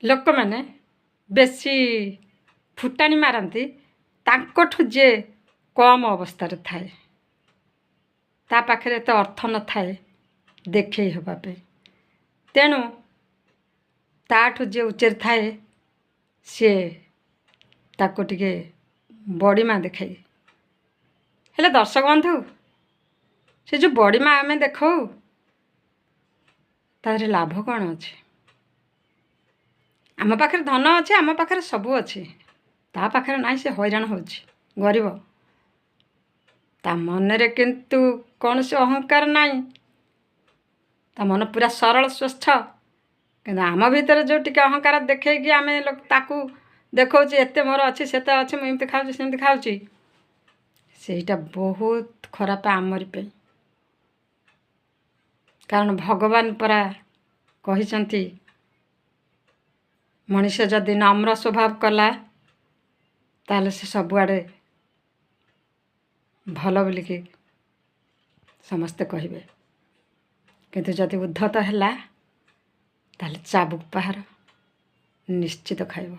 ଲୋକମାନେ ବେଶୀ ଫୁଟାଣି ମାରନ୍ତି ତାଙ୍କଠୁ ଯେ କମ୍ ଅବସ୍ଥାରେ ଥାଏ, ତା ପାଖରେ ଏତେ ଅର୍ଥ ନଥାଏ ଦେଖେଇ ହେବା ପାଇଁ, ତେଣୁ ତାଠୁ ଯେ ଉଚ୍ଚରେ ଥାଏ ସିଏ ତାକୁ ଟିକେ ବଡ଼ିମା ଦେଖାଇ। ହେଲେ ଦର୍ଶକ ବନ୍ଧୁ, ସେ ଯେଉଁ ବଡ଼ିମା ଆମେ ଦେଖାଉ ତା ଦେହରେ ଲାଭ କ'ଣ ଅଛି? ଆମ ପାଖରେ ଧନ ଅଛି, ଆମ ପାଖରେ ସବୁ ଅଛି, ତା ପାଖରେ ନାହିଁ, ସେ ହଇରାଣ ହେଉଛି, ଗରିବ। ତା ମନରେ କିନ୍ତୁ କୌଣସି ଅହଙ୍କାର ନାହିଁ, ତା ମନ ପୁରା ସରଳ ସ୍ୱଚ୍ଛ। କିନ୍ତୁ ଆମ ଭିତରେ ଯେଉଁ ଟିକେ ଅହଙ୍କାର ଦେଖେଇକି ଆମେ ତାକୁ ଦେଖାଉଛି ଏତେ ମୋର ଅଛି, ସେତେ ଅଛି, ମୁଁ ଏମିତି ଖାଉଛି, ସେମିତି ଖାଉଛି, ସେଇଟା ବହୁତ ଖରାପ ଆମରି ପାଇଁ। କାରଣ ଭଗବାନ ପରା କହିଛନ୍ତି, ମଣିଷ ଯଦି ନମ୍ର ସ୍ୱଭାବ କଲା ତାହେଲେ ସେ ସବୁଆଡ଼େ ଭଲ ବୋଲିକି ସମସ୍ତେ କହିବେ, କିନ୍ତୁ ଯଦି ଉଦ୍ଧତ ହେଲା ତାହେଲେ ଚାବୁକ ପାହାର ନିଶ୍ଚିତ ଖାଇବ।